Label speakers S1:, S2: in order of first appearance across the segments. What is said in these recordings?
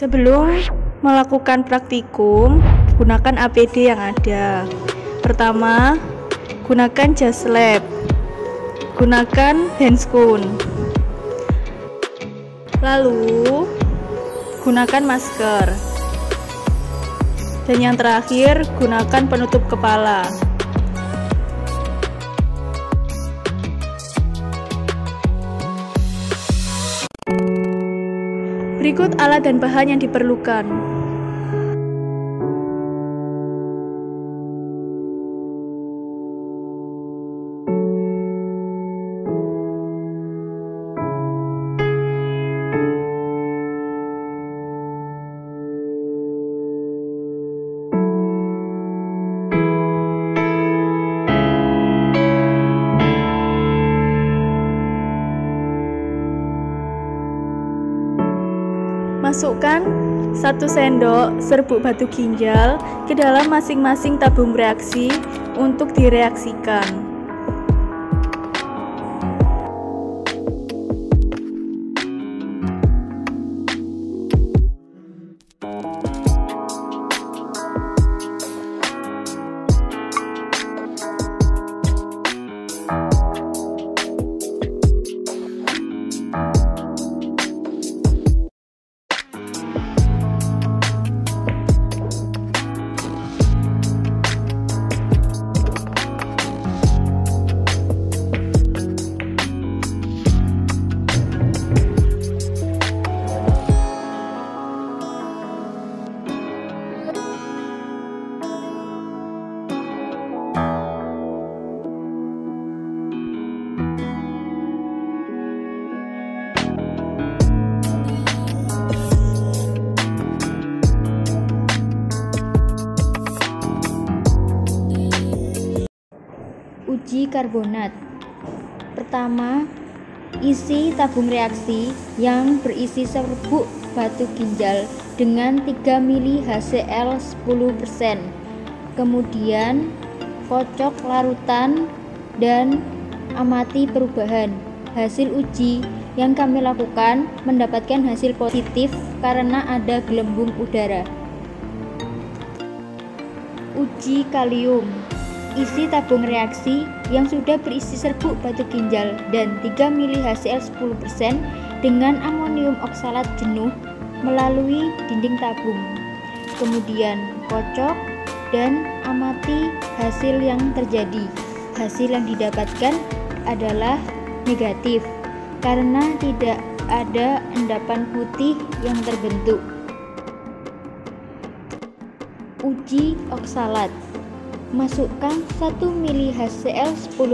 S1: Sebelum melakukan praktikum, gunakan APD yang ada. Pertama, gunakan jas lab, gunakan handscoon, lalu gunakan masker, dan yang terakhir gunakan penutup kepala. Berikut alat dan bahan yang diperlukan. Masukkan 1 sendok serbuk batu ginjal ke dalam masing-masing tabung reaksi untuk direaksikan.
S2: Uji karbonat. Pertama, isi tabung reaksi yang berisi serbuk batu ginjal dengan 3 ml HCl 10%. Kemudian, kocok larutan dan amati perubahan. Hasil uji yang kami lakukan mendapatkan hasil positif karena ada gelembung udara. Uji kalium. Isi tabung reaksi yang sudah berisi serbuk batu ginjal dan 3 ml HCl 10% dengan amonium oksalat jenuh melalui dinding tabung. Kemudian kocok dan amati hasil yang terjadi. Hasil yang didapatkan adalah negatif karena tidak ada endapan putih yang terbentuk. Uji oksalat. Masukkan 1 ml HCl 10%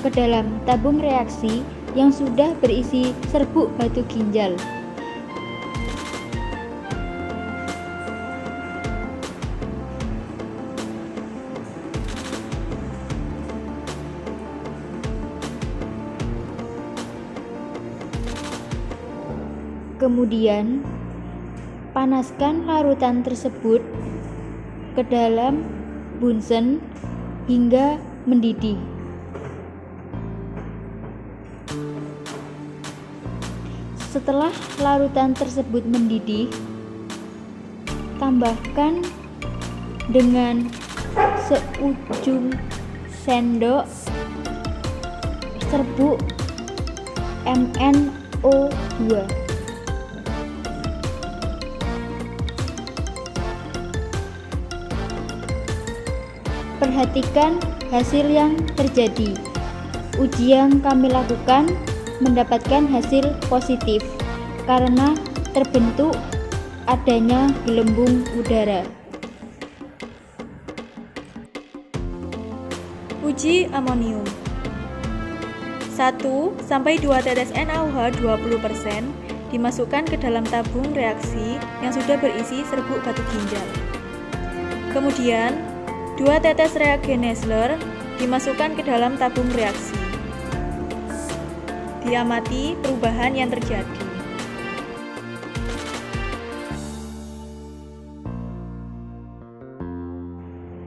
S2: ke dalam tabung reaksi yang sudah berisi serbuk batu ginjal. Kemudian, panaskan larutan tersebut ke dalam bunsen hingga mendidih. Setelah larutan tersebut mendidih, tambahkan dengan seujung sendok serbuk MnO2. Perhatikan hasil yang terjadi. Uji yang kami lakukan mendapatkan hasil positif karena terbentuk adanya gelembung udara.
S1: Uji amonium. 1-2 tetes NaOH 20% dimasukkan ke dalam tabung reaksi yang sudah berisi serbuk batu ginjal. Kemudian 2 tetes reagen Nessler dimasukkan ke dalam tabung reaksi. Diamati perubahan yang terjadi.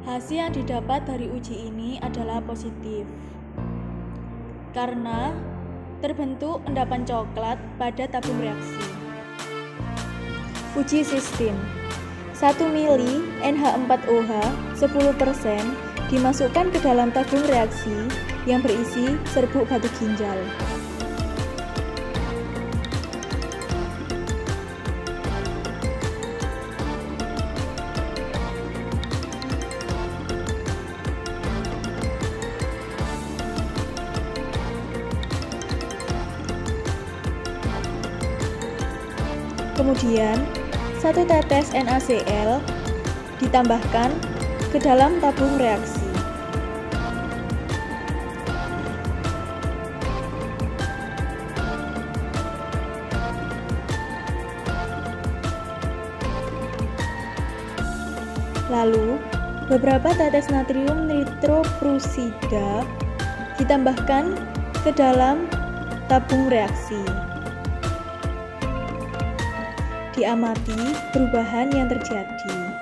S1: Hasil yang didapat dari uji ini adalah positif karena terbentuk endapan coklat pada tabung reaksi. Uji sistem. 1 mili NH4OH 10% dimasukkan ke dalam tabung reaksi yang berisi serbuk batu ginjal. Kemudian, 1 tetes NaCl ditambahkan ke dalam tabung reaksi. Lalu, beberapa tetes natrium nitroprusida ditambahkan ke dalam tabung reaksi. Diamati perubahan yang terjadi.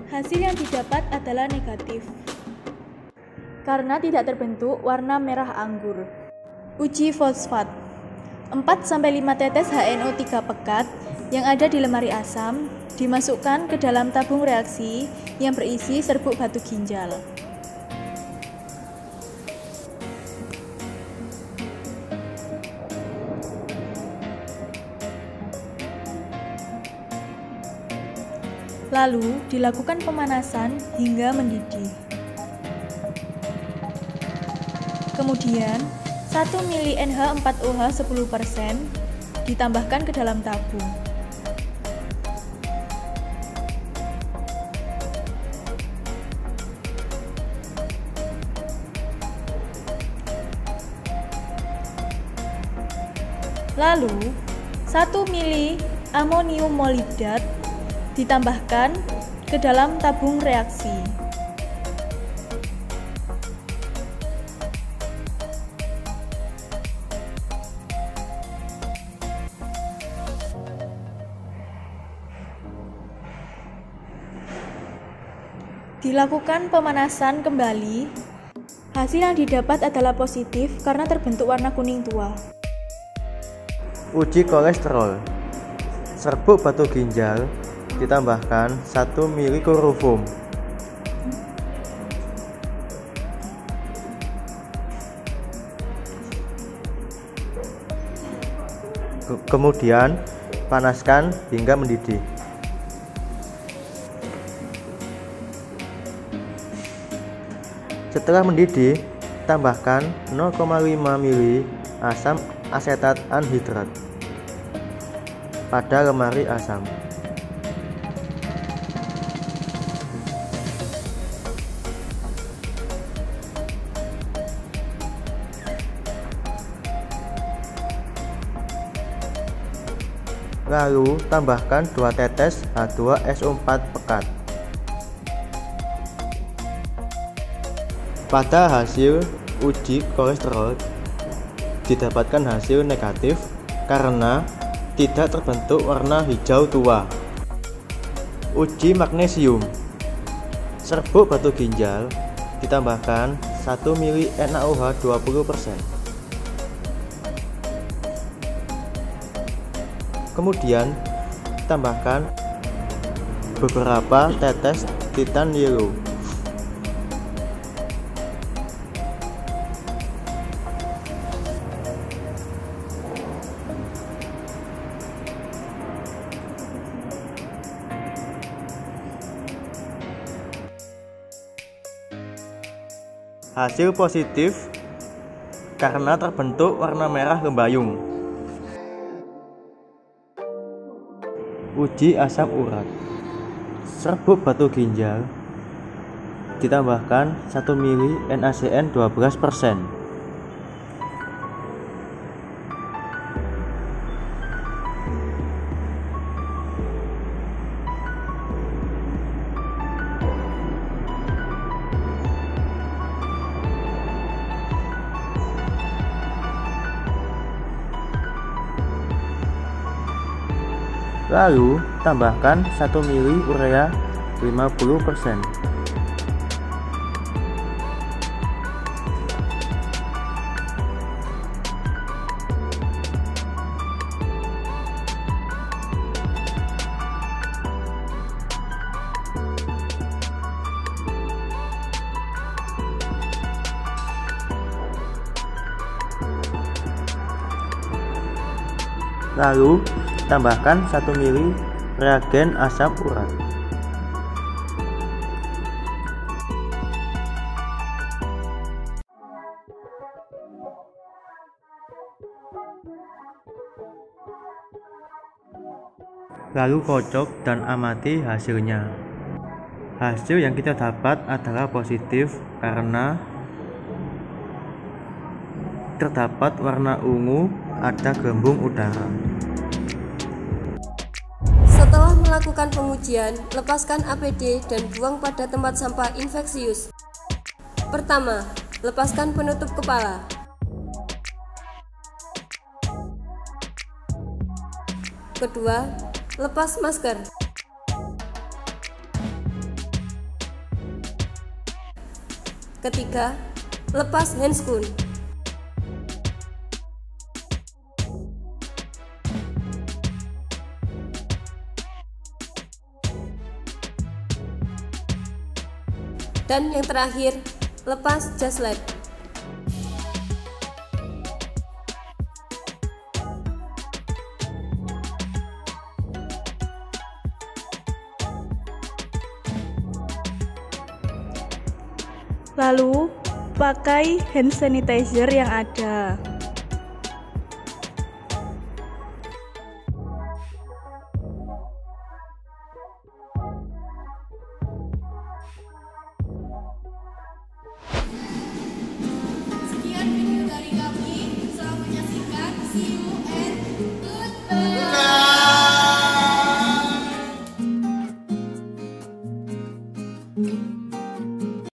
S1: Hasil yang didapat adalah negatif karena tidak terbentuk warna merah anggur. Uji fosfat. 4-5 tetes HNO3 pekat yang ada di lemari asam dimasukkan ke dalam tabung reaksi yang berisi serbuk batu ginjal. Lalu dilakukan pemanasan hingga mendidih. Kemudian 1 mili NH4OH 10% ditambahkan ke dalam tabung. Lalu 1 mili amonium molibdat ditambahkan ke dalam tabung reaksi. Dilakukan pemanasan kembali. Hasil yang didapat adalah positif karena terbentuk warna kuning tua.
S3: Uji kolesterol. Serbuk batu ginjal ditambahkan 1 mili kloroform. Kemudian panaskan hingga mendidih. Setelah mendidih, tambahkan 0,5 mili asam asetat anhidrat pada lemari asam. Lalu tambahkan 2 tetes H2SO4 pekat. Pada hasil uji kolesterol didapatkan hasil negatif karena tidak terbentuk warna hijau tua. Uji magnesium. Serbuk batu ginjal ditambahkan 1 mili NaOH 20%. Kemudian tambahkan beberapa tetes titan yellow. Hasil positif karena terbentuk warna merah lembayung. Uji asam urat. Serbuk batu ginjal ditambahkan 1 mili NaCN 12%. Lalu tambahkan 1 mili urea 50%. Lalu tambahkan 1 ml reagen asam urat. Lalu kocok dan amati hasilnya. Hasil yang kita dapat adalah positif karena terdapat warna ungu, ada gelembung udara.
S4: Setelah melakukan pengujian, lepaskan APD dan buang pada tempat sampah infeksius. Pertama, lepaskan penutup kepala. Kedua, lepas masker. Ketiga, lepas handscoon. Dan yang terakhir, lepas jas lab.
S1: Lalu, pakai hand sanitizer yang ada.